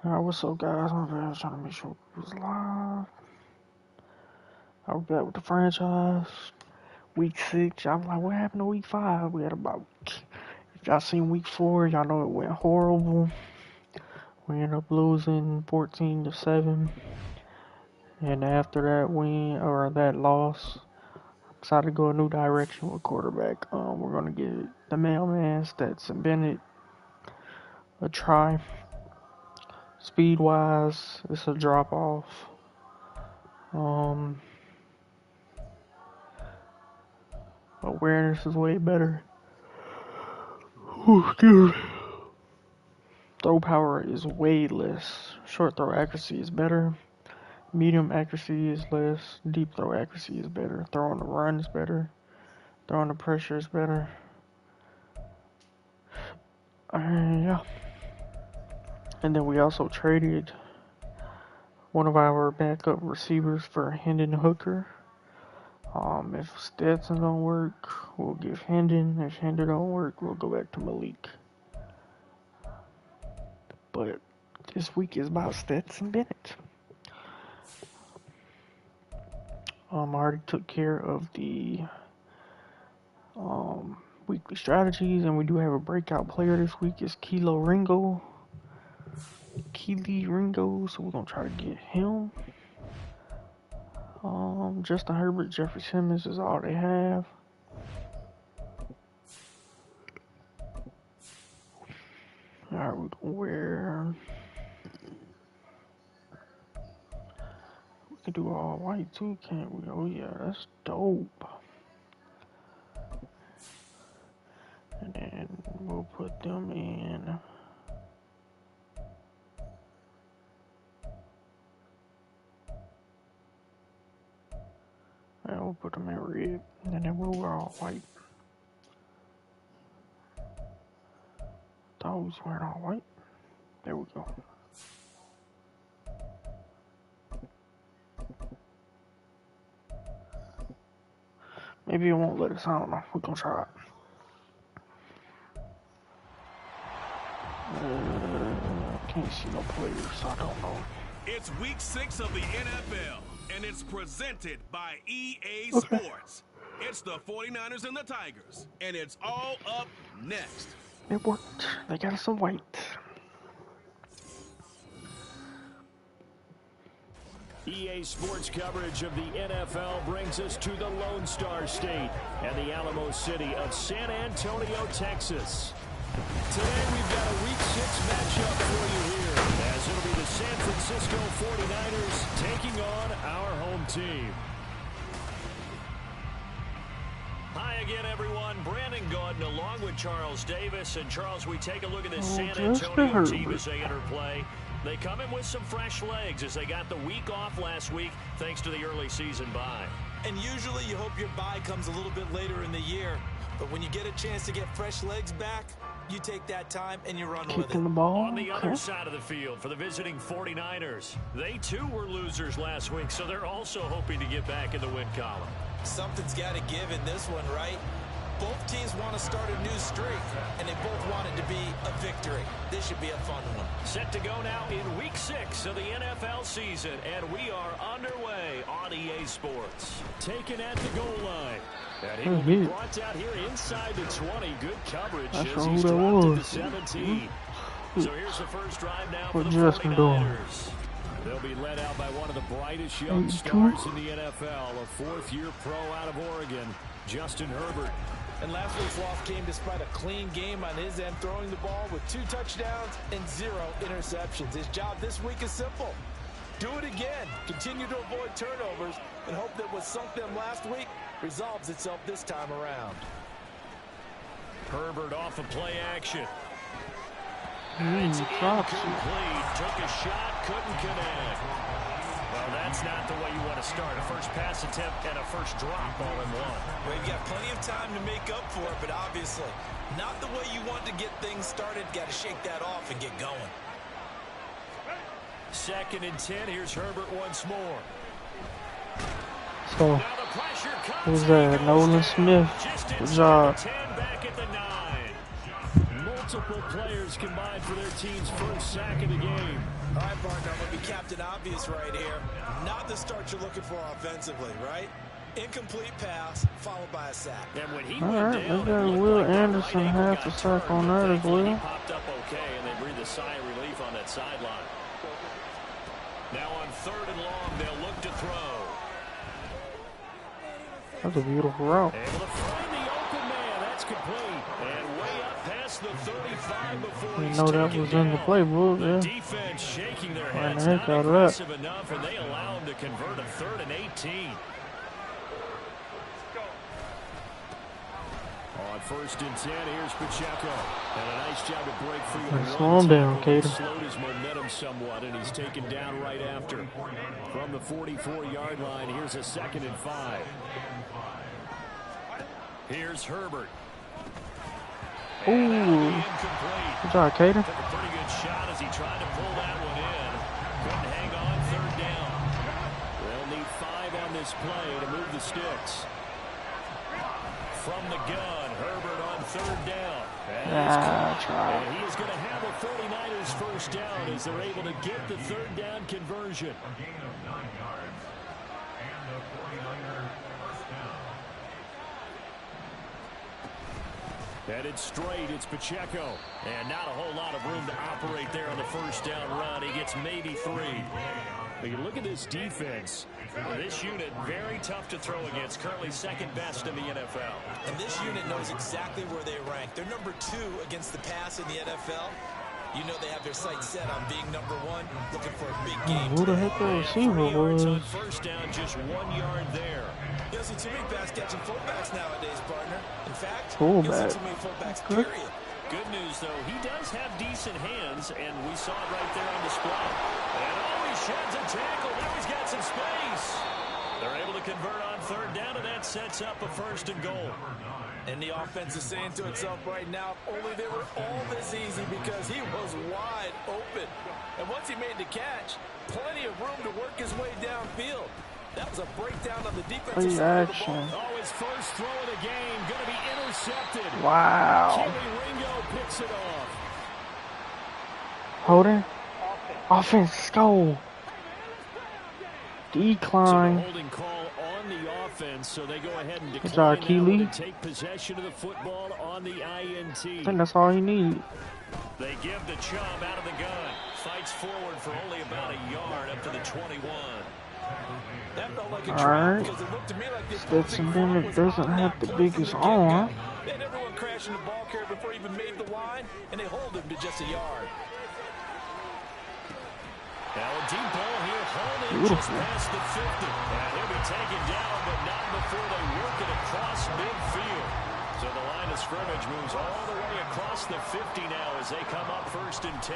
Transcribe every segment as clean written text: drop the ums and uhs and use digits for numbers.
Alright, what's up, guys? My bad. I was trying to make sure it was live. I'll be back with the franchise. Week 6. Y'all like, what happened to week 5? We had about. If y'all seen week 4, y'all know it went horrible. We ended up losing 14-7. And after that win, or that loss, I decided to go a new direction with quarterback. We're going to give the mailman, Stetson Bennett, a try. Speed-wise, it's a drop-off. Awareness is way better. Excuse me. Throw power is way less. Short throw accuracy is better. Medium accuracy is less. Deep throw accuracy is better. Throw on the run is better. Throw on the pressure is better. Yeah. And then we also traded one of our backup receivers for Hendon Hooker. If Stetson don't work, we'll give Hendon. If Hendon don't work, we'll go back to Malik. But this week is about Stetson Bennett. I already took care of the weekly strategies, and we do have a breakout player this week. It's Keely Ringo, so we're gonna try to get him. Justin Herbert, Jeffrey Simmons is all they have. Alright, we're gonna wear. We can do all white too, can't we? Oh yeah, that's dope. And then we'll put them in. And we'll put them in red. And then we'll wear all white. Thought we was wearing all white. There we go. Maybe it won't let us. I don't know. We're gonna try it. Can't see no players, so I don't know. It's week 6 of the NFL, and it's presented by EA Sports. It's the 49ers and the Tigers, and it's all up next. It worked. They got us some white. EA Sports coverage of the NFL brings us to the Lone Star State and the Alamo City of San Antonio, Texas. Today we've got a Week 6 matchup for you here, as it'll be the San Francisco 49ers taking on our home team. Hi again, everyone. Brandon Gordon along with Charles Davis. And Charles, we take a look at this San Antonio team as they enter play. They come in with some fresh legs as they got the week off last week thanks to the early season bye. And usually you hope your bye comes a little bit later in the year. But when you get a chance to get fresh legs back, you take that time and you run with it. The ball. On the other side of the field for the visiting 49ers, they too were losers last week, so they're also hoping to get back in the win column. Something's got to give in this one, right? Both teams want to start a new streak, and they both want it to be a victory. This should be a fun one. Set to go now in Week 6 of the NFL season, and we are underway on EA Sports. Taken at the goal line. And he will be brought out here inside the 20. Good coverage as he's dropped to the 17. So here's the first drive now for the 49ers. They'll be led out by one of the brightest young stars in the NFL, a fourth-year pro out of Oregon, Justin Herbert. And last week's loss came despite a clean game on his end, throwing the ball with 2 touchdowns and 0 interceptions. His job this week is simple. Do it again. Continue to avoid turnovers and hope that what sunk them last week resolves itself this time around. Herbert off of play action. It's incomplete. Took a shot, couldn't connect. Well, that's not the way you want to start. A first pass attempt and a first drop all in one. Well, you've got plenty of time to make up for it, but obviously not the way you want to get things started. Got to shake that off and get going. 2nd and 10. Here's Herbert once more. So, who's that? Nolan Smith. Good job. Back at the 9. Multiple Both players combined for their team's first sack of the game. All right, partner, I'm going to be Captain Obvious right here. Not the start you're looking for offensively, right? Incomplete pass, followed by a sack. And when he All went right, down, we got it Will looked like Anderson right half the sack on that as well. He popped up okay, and they breathed a sigh of relief on that sideline. Now on 3rd and long, they'll look to throw. That's a beautiful route. Able to find the open man. That's complete. And way up past the 35 before he's know that taken was down. in the playbook, The yeah. defense shaking their Ran heads. the heck Not out of that. aggressive enough, and they allow him to convert a 3rd and 18. On 1st and 10, here's Pacheco. And a nice job to break free of the Slow him down, Cater. Slowed his momentum somewhat, and he's taken down right after. From the 44-yard line, here's a 2nd and 5. Here's Herbert. Ooh. Incomplete. Good job, Cater. Took a pretty good shot as he tried to pull that one in. Couldn't hang on 3rd down. They'll need 5 on this play to move the sticks. From the gun, Herbert on 3rd down. And he is going to have a 49ers first down as they're able to get the 3rd down conversion. Headed straight, it's Pacheco. And not a whole lot of room to operate there on the 1st down run. He gets maybe 3. But you look at this defense. This unit, very tough to throw against. Currently 2nd best in the NFL. And this unit knows exactly where they rank. They're number 2 against the pass in the NFL. You know they have their sights set on being number 1, looking for a big game. Who the heck the receiver 3 yards was? on 1st down, just 1 yard there. You don't see too many pass-catching fullbacks nowadays, partner. In fact, Fullback. you don't see too many fullbacks, Good. period. Good news, though, he does have decent hands, and we saw it right there on display. And he sheds a tackle. Now he's got some space. They're able to convert on 3rd down, and that sets up a 1st and goal. And the offense is saying to itself right now, if only they were all this easy, because he was wide open. And once he made the catch, plenty of room to work his way downfield. That was a breakdown on the defensive side of the ball. Oh, his first throw of the game going to be intercepted. Wow. Keely Ringo picks it off. Holding. Offense, go. Decline. So holding call on the offense, so they go ahead and Good job, decline Keely. and take possession of the football on the INT. I think that's all he needed. They give the Chubb out of the gun. Fights forward for only about a yard up to the 21. That felt like a All trap right. because it looked to me like the Stetson Bennett doesn't have the biggest arm. They had everyone crashing the ball carrier before he even made the line, and they hold him to just a yard. Now a deep ball here, holding just past the 50. And he'll be taken down, but not before they work it across midfield. So the line of scrimmage moves all the way across the 50 now as they come up 1st and 10.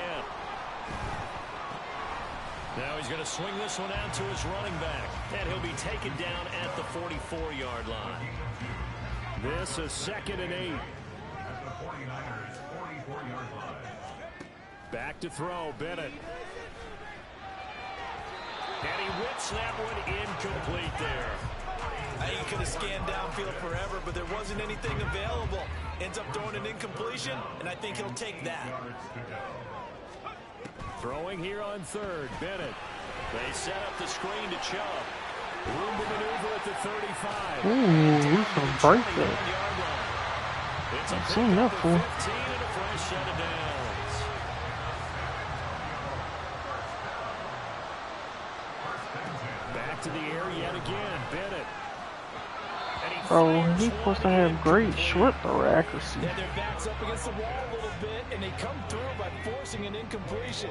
Now he's going to swing this one out to his running back. And he'll be taken down at the 44-yard line. This is 2nd and 8. Back to throw, Bennett. And he whips that one incomplete there. I think he could have scanned downfield forever, but there wasn't anything available. Ends up throwing an incompletion, and I think he'll take that. Throwing here on 3rd, Bennett. They set up the screen to Chubb. Room to maneuver at the 35. Ooh, he's going to break that. It's a I've seen that before. 15 and a fresh set of downs. Back to the air yet again, Bennett. Bro, he's supposed to have great short throw accuracy. Yeah, their backs up against the wall a little bit, and they come through by forcing an incompletion.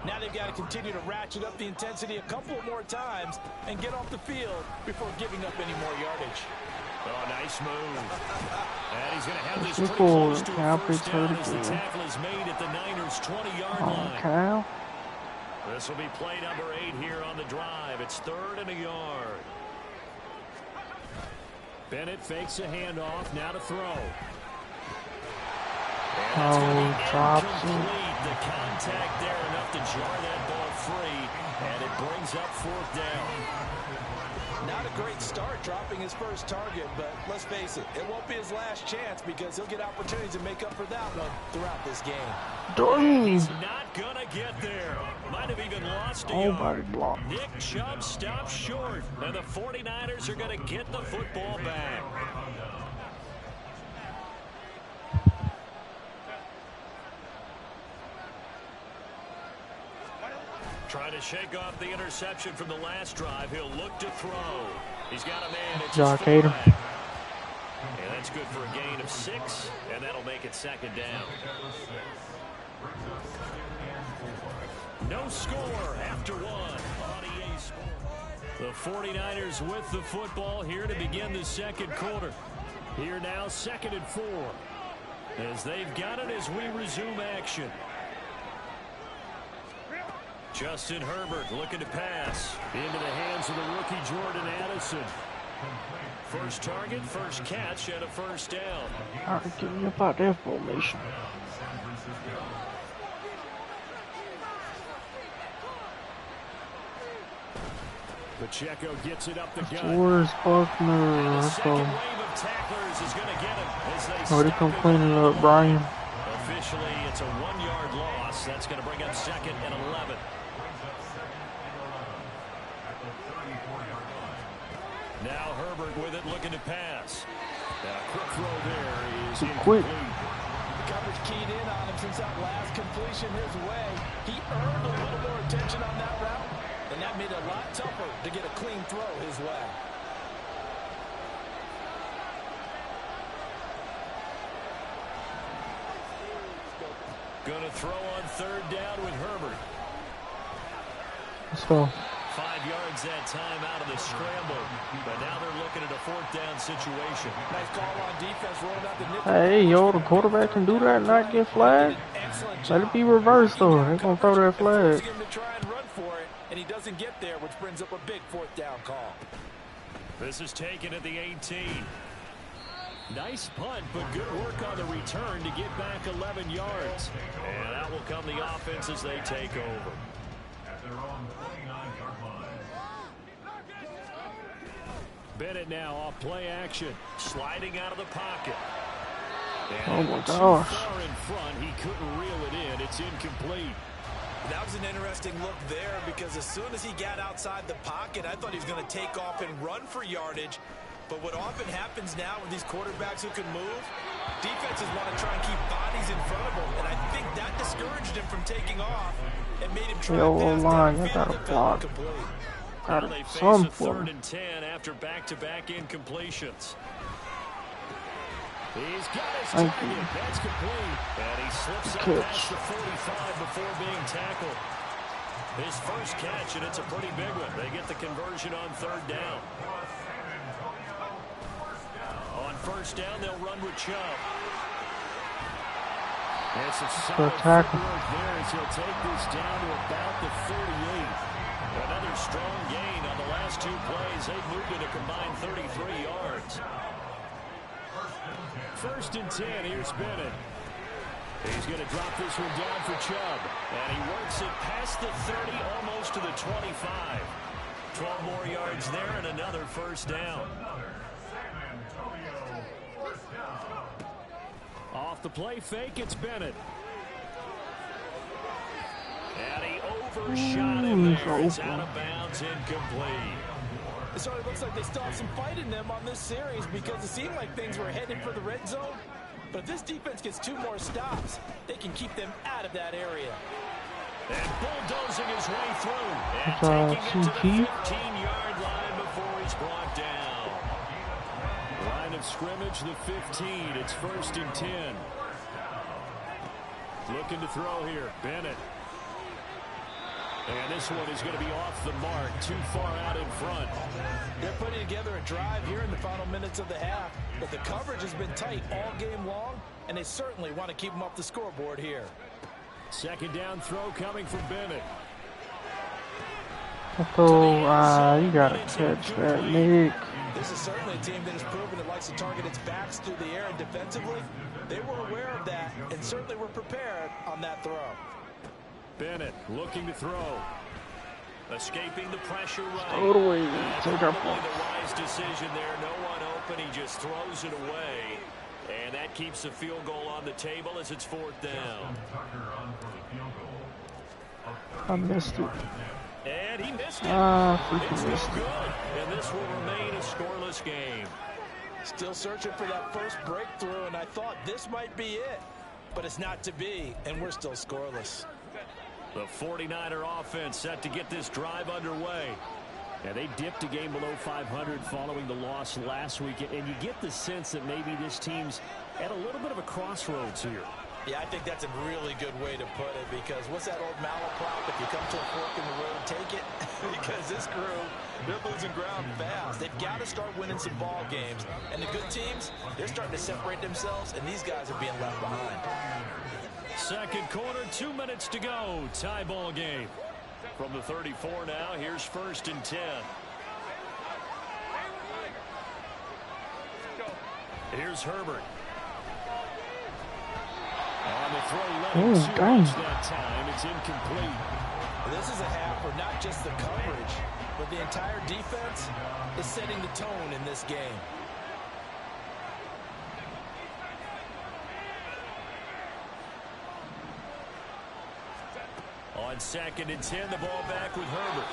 Now they've got to continue to ratchet up the intensity a couple more times and get off the field before giving up any more yardage. Oh, nice move. And he's going to have this Good pretty close to Cal a first down Pitts as the hurt tackle is made at the Niners' 20-yard Oh, line. Cal. This will be play number 8 here on the drive. It's 3rd and a yard. Bennett fakes a handoff, now to throw. Oh, drops it. The contact there enough to jar that ball free. And it brings up 4th down. Not a great start dropping his first target, but let's face it, it won't be his last chance because he'll get opportunities to make up for that one throughout this game. He's not going to get there. Might have even lost a yard. Nick Chubb stops short, and the 49ers are going to get the football back. Trying to shake off the interception from the last drive. He'll look to throw. He's got a man. It's John Cater. And that's good for a gain of 6, and that'll make it 2nd down. No score after 1 on EA Sports. The 49ers with the football here to begin the 2nd quarter. Here now, 2nd and 4. As they've got it as we resume action. Justin Herbert looking to pass into the hands of the rookie Jordan Addison. First target, first catch, and a 1st down. All right, get me about that formation. Pacheco gets it up the gut. Where's Buckner? The second wave of tacklers is going to get him as they Oh, they come cleaning up Brian. Officially, it's a 1-yard loss. That's going to bring up 2nd and 11. Now Herbert with it, looking to pass. A quick throw there is quick. The coverage keyed in on him since that last completion his way. He earned a little more attention on that route, and that made it a lot tougher to get a clean throw his way. Going to throw on 3rd down with Herbert. Let's go. 5 yards that time out of the scramble. But now they're looking at a 4th down situation. Nice call on defense, rolling out the nickel. Hey, yo, the quarterback can do that and not get flagged. Let it be reversed, though. They're going to throw that flag. Him to try and run for it, and he doesn't get there, which brings up a big 4th down call. This is taken at the 18. Nice punt, but good work on the return to get back 11 yards. And out will come the offense as they take over. Bennett now off play action, sliding out of the pocket. And oh my gosh. Too far in front, he couldn't reel it in. It's incomplete. That was an interesting look there because as soon as he got outside the pocket, I thought he was going to take off and run for yardage. But what often happens now with these quarterbacks who can move, defenses want to try and keep bodies in front of them. And I think that discouraged him from taking off and made him try to pass downfield that fell incomplete. Now they face a 3rd and 10 after back-to-back incompletions. He's got his target. That's complete. And he slips up past the 45 before being tackled. His first catch, and it's a pretty big one. They get the conversion on 3rd down. On 1st down, they'll run with Chubb. It's a solid footwork there as he'll take this down to about the 38. Another strong gain on the last 2 plays. They've moved it a combined 33 yards. 1st and 10. Here's Bennett. He's going to drop this one down for Chubb. And he works it past the 30, almost to the 25. 12 more yards there and another 1st down. Off the play fake, it's Bennett. And he overshot him there. It's out of bounds, incomplete. It sort of looks like they still have some fight in them on this series because it seemed like things were headed for the red zone. But if this defense gets 2 more stops, they can keep them out of that area. And bulldozing his way through. And taking it to the 15-yard line before he's brought down. Line of scrimmage, the 15. It's 1st and 10. Looking to throw here. Bennett. And this one is going to be off the mark, too far out in front. They're putting together a drive here in the final minutes of the half, but the coverage has been tight all game long, and they certainly want to keep them off the scoreboard here. 2nd down throw coming from Bennett. So, you got to catch that, Nick. This is certainly a team that has proven it likes to target its backs through the air and defensively. They were aware of that and certainly were prepared on that throw. Bennett looking to throw. Escaping the pressure right. Throw it away. Take our Probably points. the wise decision there. No one open. He just throws it away. And that keeps the field goal on the table as it's 4th down. I missed it. And he missed it. Freaking It's missed no it. good. And this will remain a scoreless game. Still searching for that first breakthrough, and I thought this might be it. But it's not to be, and we're still scoreless. The 49er offense set to get this drive underway. And they dipped a game below 500 following the loss last week. And you get the sense that maybe this team's at a little bit of a crossroads here. Yeah, I think that's a really good way to put it, because what's that old malaprop? If you come to a fork in the road, take it. Because this crew, they're losing ground fast. They've got to start winning some ball games. And the good teams, they're starting to separate themselves, and these guys are being left behind. Second quarter, 2 minutes to go. Tie ball game. From the 34 now, here's 1st and 10. Here's Herbert. On the throw, letting two rush that time. It's incomplete. This is a half where not just the coverage, but the entire defense is setting the tone in this game. On 2nd and 10, the ball back with Herbert.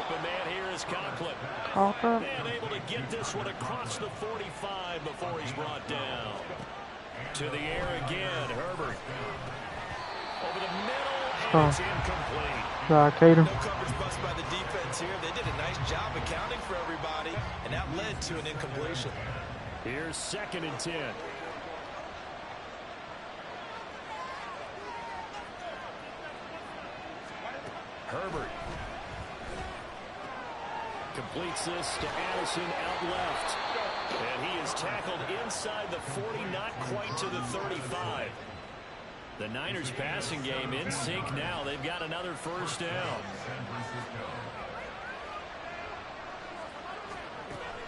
Open man here is Conklin. And able to get this one across the 45 before he's brought down. To the air again, Herbert. Over the middle, and it's incomplete. No coverage bust by the defense here. They did a nice job accounting for everybody, and that led to an incompletion. Here's 2nd and 10. Herbert completes this to Addison out left. And he is tackled inside the 40, not quite to the 35. The Niners passing game in sync now. They've got another 1st down.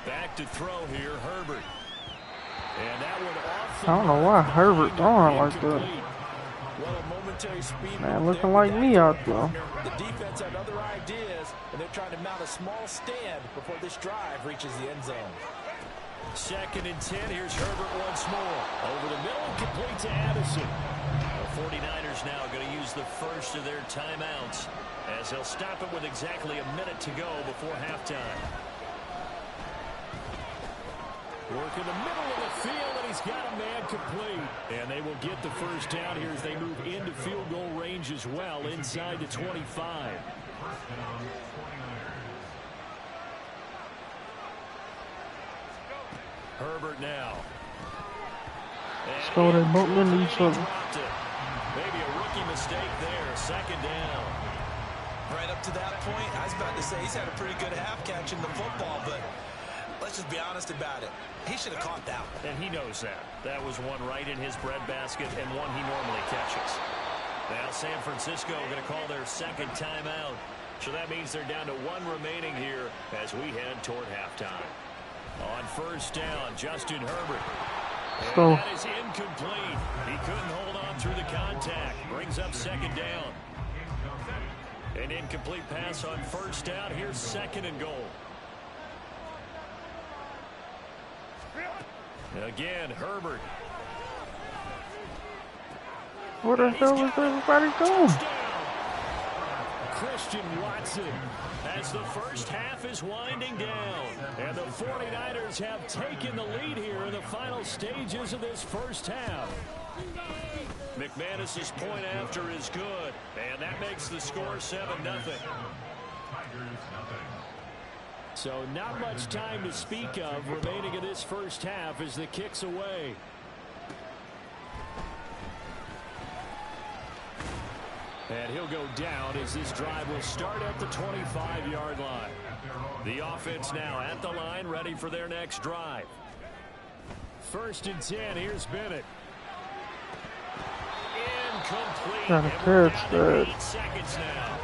Back to throw here, Herbert. And that one off the I don't know why Herbert throwing like that. Well, a momentary speed Man, looking like me out there. The defense had other ideas, and they're trying to mount a small stand before this drive reaches the end zone. 2nd and 10. Here's Herbert once more. Over the middle, complete to Addison. The 49ers now going to use the first of their timeouts as they'll stop it with exactly a minute to go before halftime. Work in the middle of the field, and he's got a man complete. And they will get the 1st down here as they move into field goal range as well, inside the 25. Herbert now. Let's go, they both into each other. Maybe a rookie mistake there. 2nd down. Right up to that point, I was about to say he's had a pretty good half catching the football, but let's just be honest about it. He should have caught that one. And he knows that. That was one right in his breadbasket and one he normally catches. Now San Francisco going to call their 2nd timeout. So that means they're down to 1 remaining here as we head toward halftime. On 1st down, Justin Herbert. And that is incomplete. He couldn't hold on through the contact. Brings up 2nd down. An incomplete pass on 1st down. Here's 2nd and goal. Again, Herbert. Where the hell is everybody going? Christian Watson as the first half is winding down. And the 49ers have taken the lead here in the final stages of this first half. McManus's point after is good. And that makes the score 7-0. So not much time to speak of remaining in this first half as the kick's away. And he'll go down as this drive will start at the 25-yard line. The offense now at the line, ready for their next drive. 1st and 10, here's Bennett. Incomplete. Got a catch that. 8 seconds now.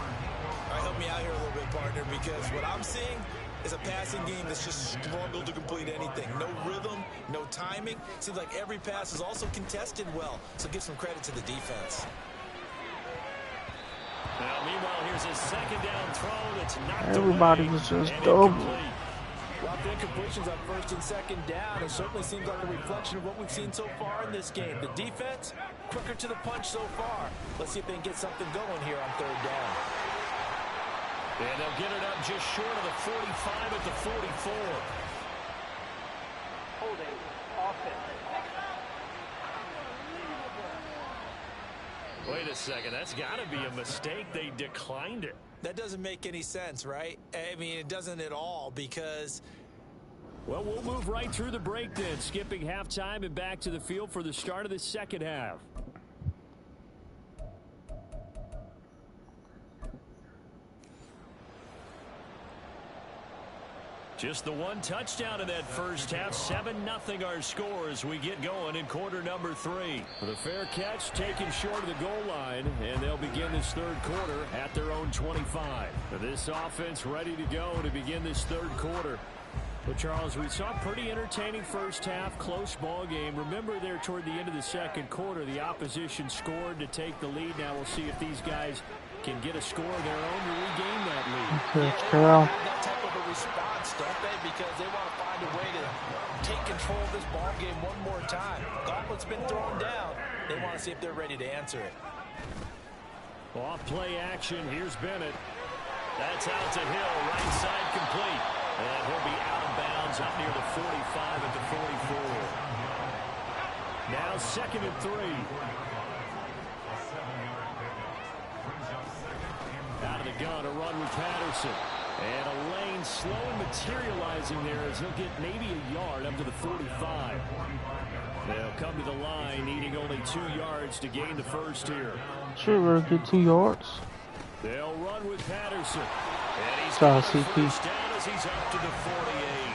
All right, help me out here a little bit, partner, because what I'm seeing is a passing game that's just struggled to complete anything. No rhythm, no timing. Seems like every pass is also contested well, so give some credit to the defense. Now, meanwhile, here's a second down throw that's knocked Everybody away was just and double. incomplete. Well, the incompletions on first and second down, it certainly seems like a reflection of what we've seen so far in this game. The defense, quicker to the punch so far. Let's see if they can get something going here on third down. And they'll get it up just short of the 45 at the 44. Holding offense. Wait a second, that's got to be a mistake. They declined it. That doesn't make any sense, right? I mean, it doesn't at all because... Well, we'll move right through the break then, skipping halftime and back to the field for the start of the second half. Just the one touchdown in that first half. 7-0 our score as we get going in quarter number 3. The fair catch taken short of the goal line, and they'll begin this third quarter at their own 25. This offense ready to go to begin this third quarter. But, Charles, we saw a pretty entertaining first half, close ball game. Remember there toward the end of the second quarter, the opposition scored to take the lead. Now we'll see if these guys can get a score of their own to regain that lead. That type of a response, don't they? Because they want to find a way to take control of this ball game one more time. Gauntlet's been thrown down. They want to see if they're ready to answer it. Off play action. Here's Bennett. That's out to Hill. Right side complete. And he'll be out of bounds up near the 45 at the 44. Now 2nd and 3. Out of the gun, a run with Patterson. And a lane slowly materializing there as he'll get maybe a yard up to the 45. They'll come to the line, needing only 2 yards to gain the first here. Sure, get 2 yards. They'll run with Patterson. And he's Sorry, got the CP. first down as he's up to the 48.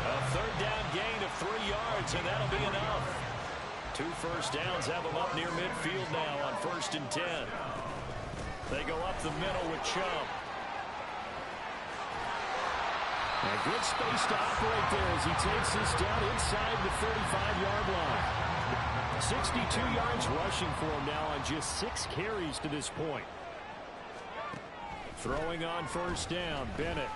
A third down gain of 3 yards, and that'll be enough. 2 first downs have them up near midfield now on 1st and 10. They go up the middle with Chubb. A good space to operate there as he takes this down inside the 35-yard line. 62 yards rushing for him now on just 6 carries to this point. Throwing on first down, Bennett.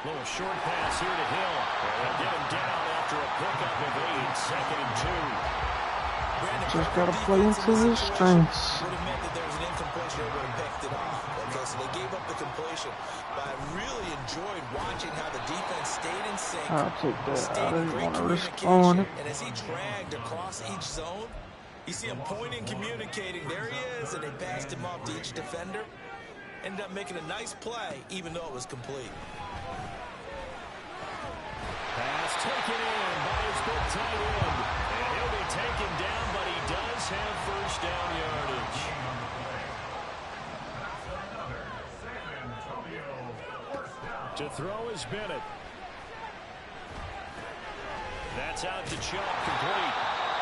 Little short pass here to Hill. And they'll get him down after a pickup of 8, 2nd and 2. Just got to play into his strengths. Would have meant that there was an incompletion, they would have picked it off. Okay, so they gave up the completion. But I really enjoyed watching how the defense stayed in sync. I'll take that. Stayed I in didn't great want to respond. communication. And as he dragged across each zone, you see him pointing, communicating. There he is, and they passed him off to each defender. Ended up making a nice play, even though it was complete. Pass taken in by his big tight end. And he'll be taken down, but he does have first down yardage. To throw is Bennett. That's out to Chubb, complete.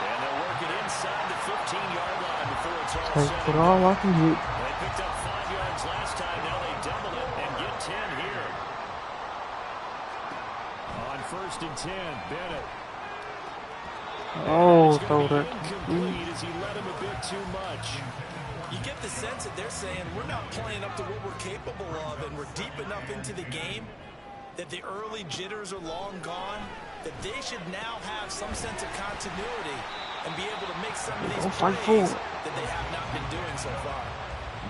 And they'll work it inside the 15-yard line before it's all Take set. it all I can get. They picked up 5 yards last time. Now they double it and get 10 here. On 1st and 10, Bennett. Oh, throw that. Incomplete as he let him a bit too much. You get the sense that they're saying we're not playing up to what we're capable of, and we're deep enough into the game that the early jitters are long gone, that they should now have some sense of continuity and be able to make some of these plays that they have not been doing so far.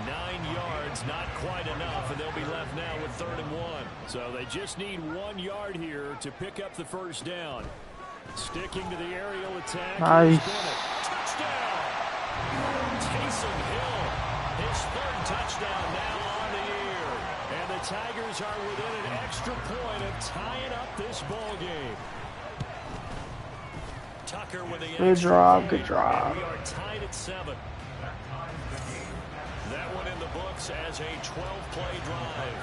9 yards, not quite enough, and they'll be left now with 3rd and 1. So they just need 1 yard here to pick up the first down. Sticking to the aerial attack. Nice. Touchdown! Taysom Hill, his 3rd touchdown now on the year. And the Tigers are within an extra point of tying up this ball game. Tucker with the Good drive, good drive. We are tied at 7. That one in the books as a 12-play drive.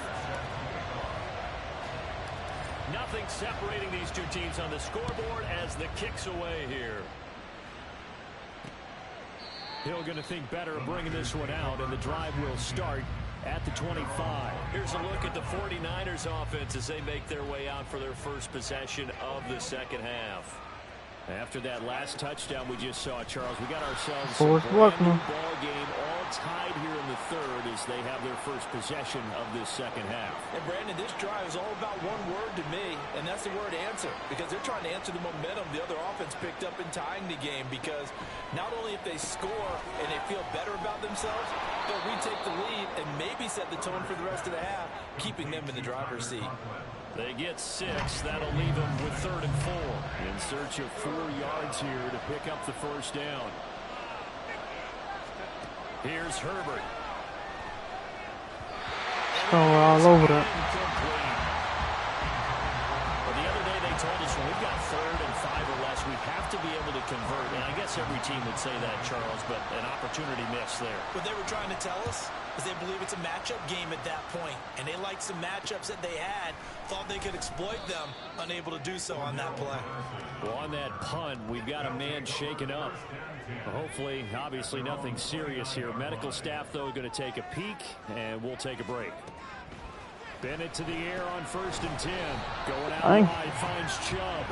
Nothing separating these two teams on the scoreboard as the kick's away here. Hill going to think better of bringing this one out, and the drive will start at the 25. Here's a look at the 49ers offense as they make their way out for their first possession of the second half. After that last touchdown we just saw, Charles, we got ourselves a Force brand new ball game, all tied here in the third as they have their first possession of this second half. And Brandon, this drive is all about one word to me, and that's the word answer, because they're trying to answer the momentum the other offense picked up in tying the game, because not only if they score and they feel better about themselves, they'll retake the lead and maybe set the tone for the rest of the half, keeping them in the driver's seat. They get 6. That'll leave them with 3rd and 4. In search of 4 yards here to pick up the first down. Here's Herbert. All over that. Well, the other day they told us when we've got 3rd and 5 or less, we have to be able to convert. And I guess every team would say that, Charles, but an opportunity missed there. What they were trying to tell us is they believe it's a matchup game at that point, and they liked some matchups that they had, thought they could exploit them, unable to do so on that play. Well, on that punt, we've got a man shaken up. Hopefully, obviously nothing serious here. Medical staff, though, going to take a peek, and we'll take a break. Bennett to the air on 1st and 10. Going out wide, finds Chubb.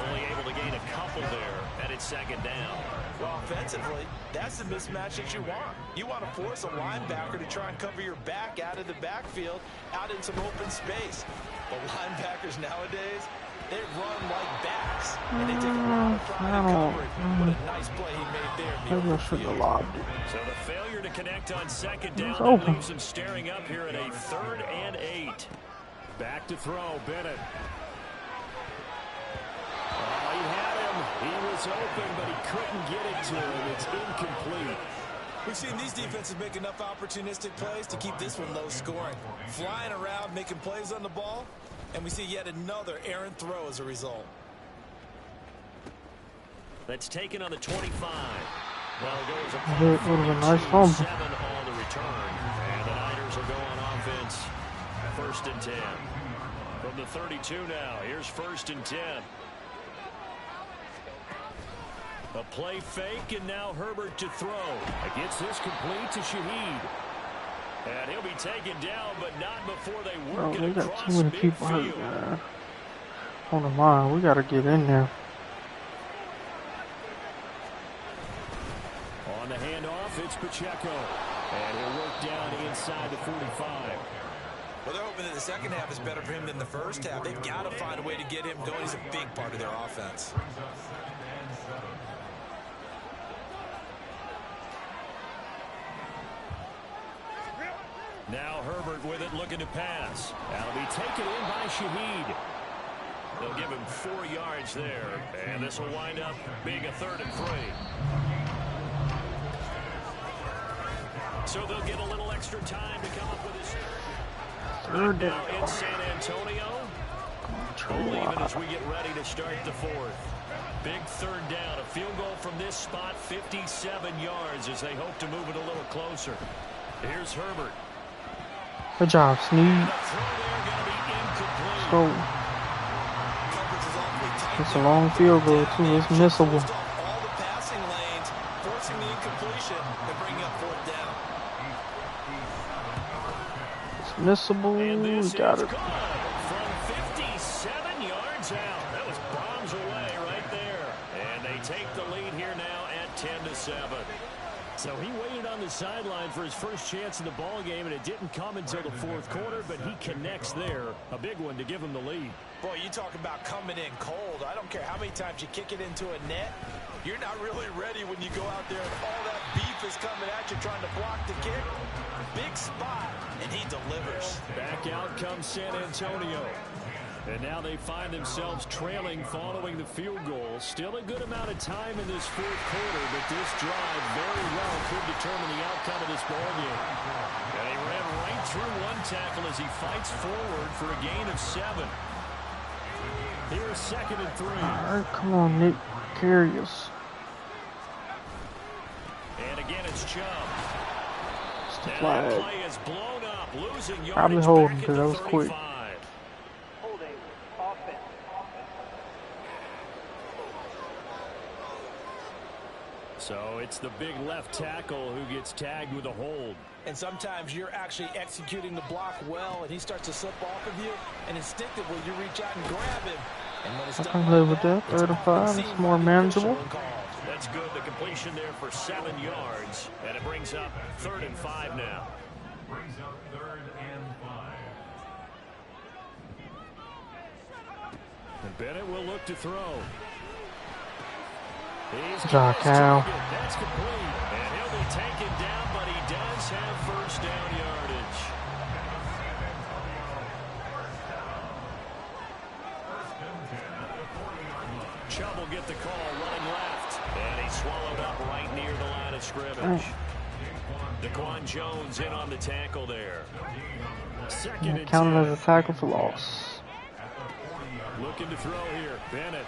Only able to gain a couple there, and it's 2nd down. Well, offensively, that's the mismatch that you want. You want to force a linebacker to try and cover your back out of the backfield, out in some open space. But linebackers nowadays, they run like backs, and they take a lot of pride in covering. What a nice play he made there. Maybe I shouldn't have lobbed it. So the failure to connect on 2nd down leaves him staring up here at a 3rd and 8. Back to throw, Bennett. He had him. He was open, but he couldn't get it to him. It's incomplete. We've seen these defenses make enough opportunistic plays to keep this one low scoring. Flying around, making plays on the ball, and we see yet another errant throw as a result. That's taken on the 25. Well, it goes It was a nice fumble. 7 on the return. And the Niners will go on offense. 1st and 10. From the 32 now. Here's 1st and 10. A play fake, and now Herbert to throw. Gets this complete to Shaheed. And he'll be taken down, but not before they work it across midfield. Got too many people hurt, man. On the line, we got to get in there. On the handoff, it's Pacheco. And he'll work down inside the 45. Well, they're hoping that the second half is better for him than the first half. They've got to find a way to get him going. He's a big part of their offense. Now Herbert with it, looking to pass. That'll be taken in by Shaheed. They'll give him 4 yards there, and this will wind up being a 3rd and 3. So they'll get a little extra time to come up with his 3rd down. Now in San Antonio. Even as we get ready to start the 4th. Big 3rd down. A field goal from this spot, 57 yards as they hope to move it a little closer. Here's Herbert. Good job, Sneed. So, it's a long field goal, too. It's missable. All the passing lanes, forcing the incompletion and bringing up 4th down. It's missable. We got it. From 57 yards out. That was bombs away right there. And they take the lead here now at 10-7. So he waited on the sideline for his first chance in the ball game, and it didn't come until the 4th quarter, but he connects there. A big one to give him the lead. Boy, you talk about coming in cold. I don't care how many times you kick it into a net. You're not really ready when you go out there and all that beef is coming at you trying to block the kick. Big spot, and he delivers. Back out comes San Antonio. And now they find themselves trailing following the field goal. Still a good amount of time in this 4th quarter, but this drive very well could determine the outcome of this ballgame. And he ran right through one tackle as he fights forward for a gain of 7. Here's 2nd and 3. All right, come on, Nick. Carry us. And again, it's Chubb. It's the And flag. that play is blown up, losing yardage Probably holding back at because the that was quick. 35. Holding offense. So it's the big left tackle who gets tagged with a hold. And sometimes you're actually executing the block well, and he starts to slip off of you, and instinctively you reach out and grab him, I can live with that. 3rd and 5. It's more manageable. That's good. The completion there for 7 yards. And it brings up 3rd and 5 now. Brings up 3rd and 5. And Bennett will look to throw. He's John Cow. That's complete. And he'll be taken down, but he does have 1st down yardage. Chubb will get the call running left. And he's swallowed up right near the line of scrimmage. Daquan Jones in on the tackle there. 2nd and 10. Counted as a tackle for loss. Looking to throw here. Bennett.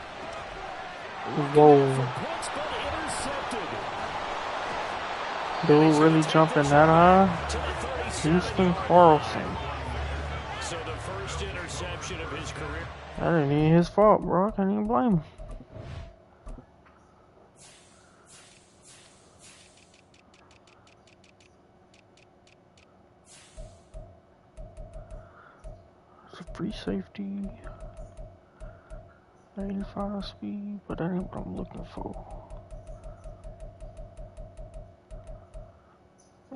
Whoa. Dude really jumping that high? Houston Carlson. So the 1st interception of his career. That ain't even his fault, bro. I can't even blame him. It's a free safety. 85 speed, but that ain't what I'm looking for.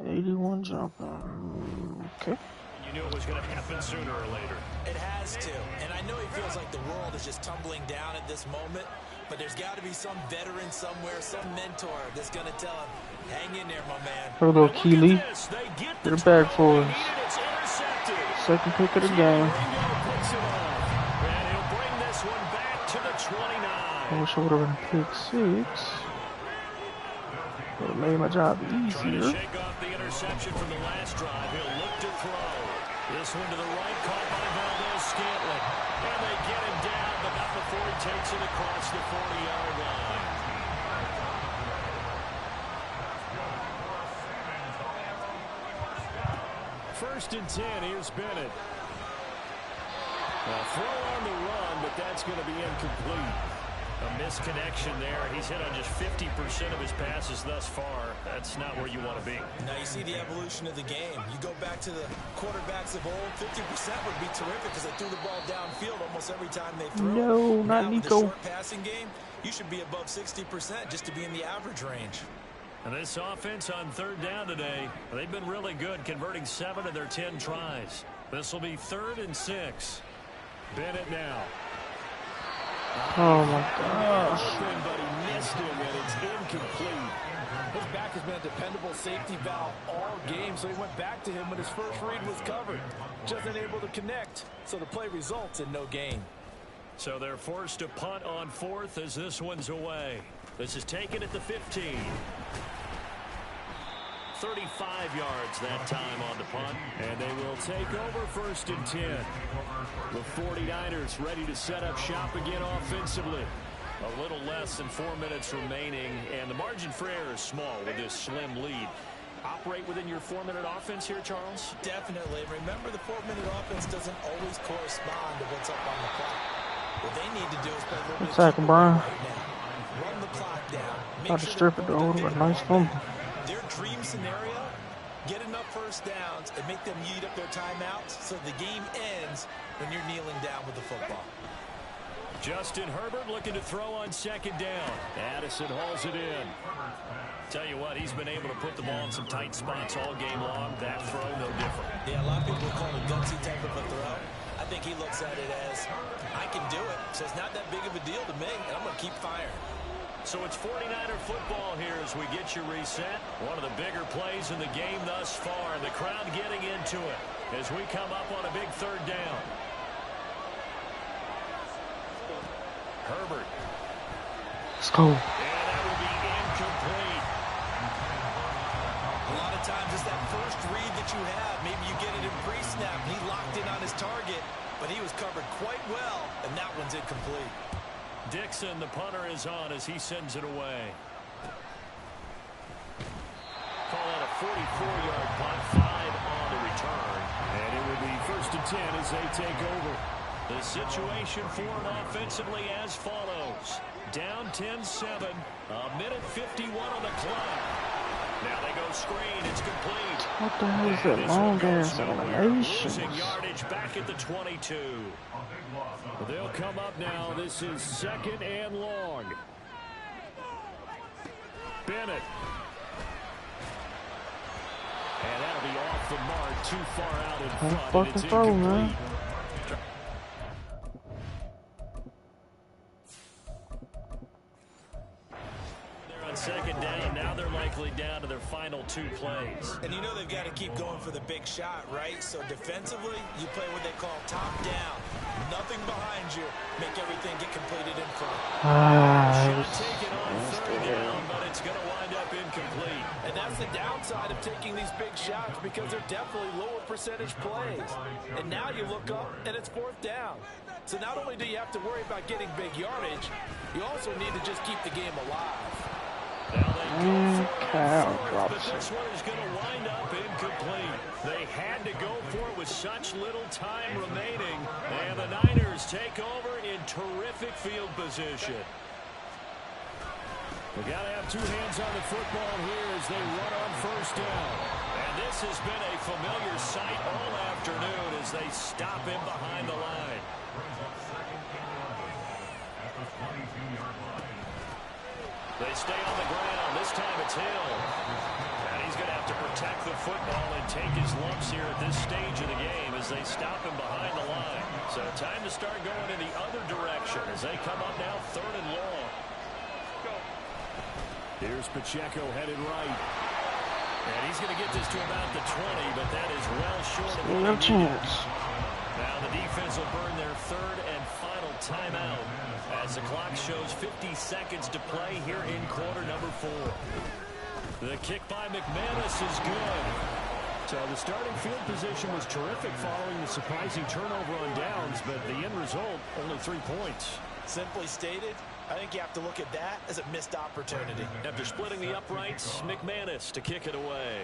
81 jumping. Okay. You knew it was going to happen sooner or later. It has to. And I know he feels like the world is just tumbling down at this moment, but there's got to be some veteran somewhere, some mentor that's going to tell him, hang in there, my man. Here we go, Keeley. Get it back for us. 2nd pick of the game. I wish I would have been pick 6. Would have made my job easier. Shake off the interception from the last drive. He'll look to throw. This one to the right, caught by Valdez-Scantling. And they get him down, but not before he takes it across the 40-yard line. First and 10, here's Bennett. A throw on the run, but that's going to be incomplete. A misconnection there. He's hit on just 50% of his passes thus far. That's not where you want to be. Now you see the evolution of the game. You go back to the quarterbacks of old, 50% would be terrific because they threw the ball downfield almost every time they threw. No, not Nico. With the short passing game, you should be above 60% just to be in the average range. And this offense on 3rd down today, they've been really good, converting 7 of their 10 tries. This will be 3rd and 6. Bennett now. Oh my gosh. But he missed him, and it's incomplete. His back has been a dependable safety valve all game, so he went back to him when his first read was covered. Just unable to connect, so the play results in no gain. So they're forced to punt on 4th as this one's away. This is taken at the 15. 35 yards that time on the punt. And they will take over 1st and 10. The 49ers ready to set up shop again offensively. A little less than 4 minutes remaining, and the margin for error is small with this slim lead. Operate within your 4-minute offense here, Charles? Definitely. Remember, the 4-minute offense doesn't always correspond to what's up on the clock. What they need to do is play a little bit Second, Brian. right now. Run the clock down. Not to strip it though, but nice fumble. Their dream scenario, get enough 1st downs and make them eat up their timeouts so the game ends when you're kneeling down with the football. Justin Herbert looking to throw on 2nd down. Addison hauls it in. Tell you what, he's been able to put the ball in some tight spots all game long. That throw, no different. Yeah, a lot of people call it a gutsy type of a throw. I think he looks at it as, I can do it, so it's not that big of a deal to me, and I'm going to keep firing. So it's 49er football here as we get you reset. One of the bigger plays in the game thus far. The crowd getting into it as we come up on a big 3rd down. Herbert. Let's go. And that will be incomplete. A lot of times it's that first read that you have. Maybe you get it in pre-snap. He locked in on his target, but he was covered quite well, and that one's incomplete. Dixon, the punter, is on as he sends it away. Call that a 44-yard punt, 5 on the return. And it will be 1st and 10 as they take over. The situation for them offensively as follows. Down 10-7, a minute 51 on the clock. Now they go screen. It's complete. What the hell is that long ass animation? Losing yardage back at the 22. They'll come up now. This is 2nd and long. Bennett. And that'll be off the mark, too far out in front. And it's incomplete. They're on 2nd down. Now they're likely down to their final 2 plays. And you know they've got to keep going for the big shot, right? So defensively, you play what they call top down. Nothing behind you. Make everything get completed in front. Shot taken on 3rd down, but it's going to wind up incomplete. And that's the downside of taking these big shots because they're definitely lower percentage plays. And now you look up and it's 4th down. So not only do you have to worry about getting big yardage, you also need to just keep the game alive. Now they go Cow but this one is going to wind up incomplete. They had to go for it with such little time remaining. And the Niners take over in terrific field position. We got to have 2 hands on the football here as they run on 1st down. And this has been a familiar sight all afternoon as they stop him behind the line. They stay on the ground. This time it's Hill. And he's going to have to protect the football and take his lumps here at this stage of the game as they stop him behind the line. So time to start going in the other direction as they come up now 3rd and long. Here's Pacheco headed right. And he's going to get this to about the 20, but that is well short of what he needed. Now the defense will burn their 3rd and final timeout as the clock shows 50 seconds to play here in quarter number 4. The kick by McManus is good. So the starting field position was terrific following the surprising turnover on downs, but the end result, only 3 points. Simply stated, I think you have to look at that as a missed opportunity. After splitting the uprights, McManus to kick it away.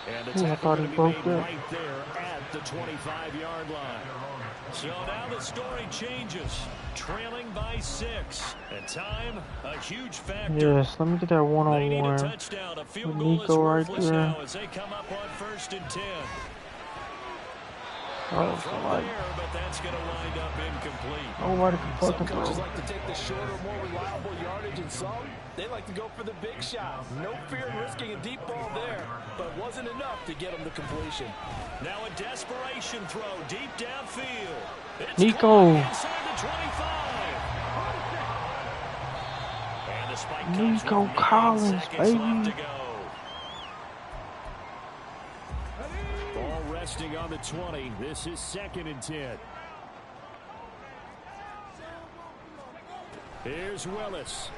And the tackle going to be made right there at the 25-yard line. So now the story changes. Trailing by 6. And time, a huge factor. Yes, let me get that one-on-one. They need a touchdown. A field goal is Nico right worthless there. now as they come up on 1st and 10. Oh, From like, there, but that's going to wind up incomplete. nobody can Some fucking coaches throw. like to take the shorter, more reliable yardage, and some, they like to go for the big shot. No fear in risking a deep ball there, but it wasn't enough to get them to completion. Now a desperation throw deep downfield. It's Nico. inside the 25. And the spike comes Nico with 9 Collins, seconds left baby. to go. Ball resting on the 20. This is 2nd and 10. Here's Willis.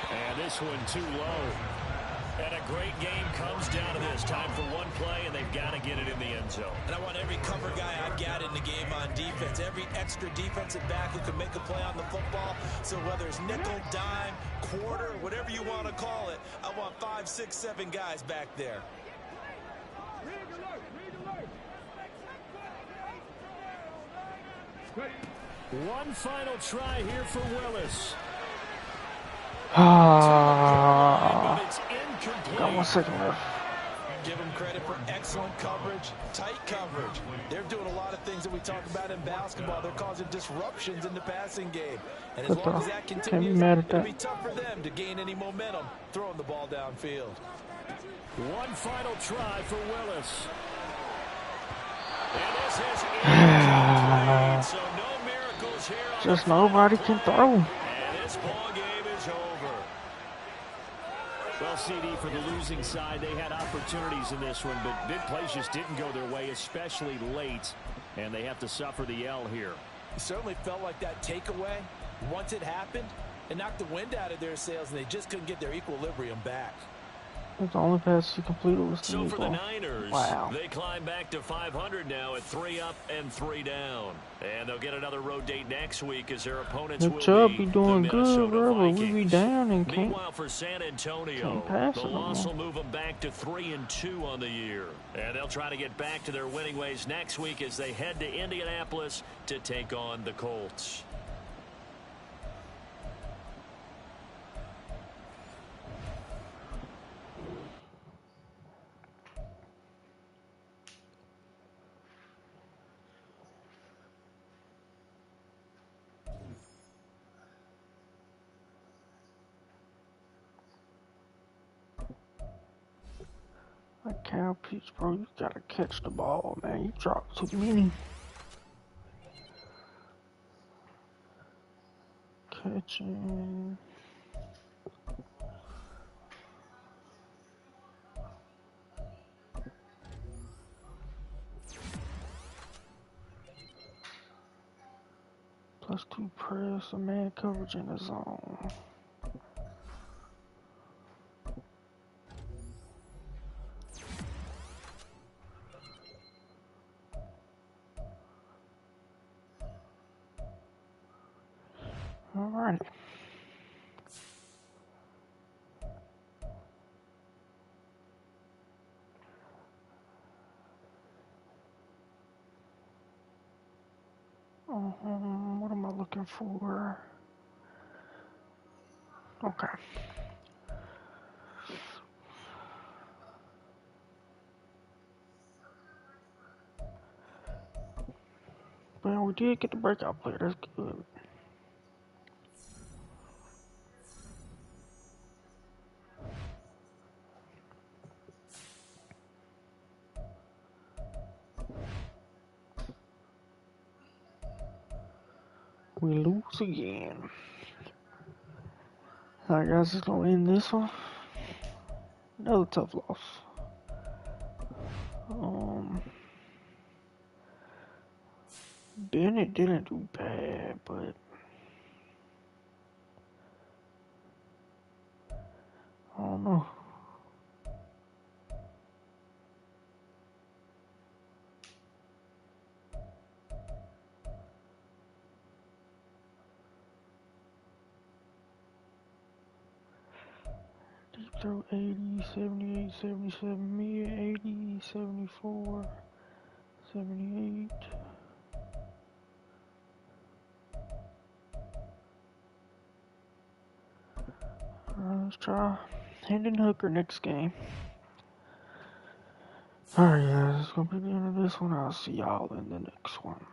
And this one too low. And a great game comes down to this. Time for one play, and they've got to get it in the end zone. And I want every cover guy I've got in the game on defense. Every extra defensive back who can make a play on the football. So whether it's nickel, dime, quarter, whatever you want to call it, I want 5, 6, 7 guys back there. One final try here for Willis. Ah, But it's incomplete. got 1 second left. Give them credit for excellent coverage, tight coverage. They're doing a lot of things that we talk about in basketball. They're causing disruptions in the passing game. And as long as that continues, it'll be tough for them to gain any momentum throwing the ball downfield. One final try for Willis. And this is incomplete. So no miracles here. Just nobody can throw. And this ball game is over. Well, CD, for the losing side, they had opportunities in this one, but big plays just didn't go their way, especially late, and they have to suffer the L here. It certainly felt like that takeaway, once it happened, it knocked the wind out of their sails, and they just couldn't get their equilibrium back. That's the only pass he completed was the So for the nickel. Niners, Wow. they climb back to 500 now at 3 up and 3 down. And they'll get another road date next week as their opponents Nick will Chubb be be the doing good, Minnesota bro, but we be Vikings. down and Meanwhile, for San Antonio, can't pass the it no loss more. will move them back to 3-2 on the year. And they'll try to get back to their winning ways next week as they head to Indianapolis to take on the Colts. Like cow pitch, bro, you gotta catch the ball, man. You drop too many. Catching. +2 press, a man coverage in the zone. Alright. What am I looking for? Okay. Well, we did get the breakout player. That's good. We lose again. Alright, guys, it's gonna end this one. Another tough loss. Bennett didn't do bad, but I don't know. Deep throw 80, 78, 77, mid 80, 74, 78. Alright, let's try Hendon Hooker next game. Alright, guys, it's gonna be the end of this one. I'll see y'all in the next one.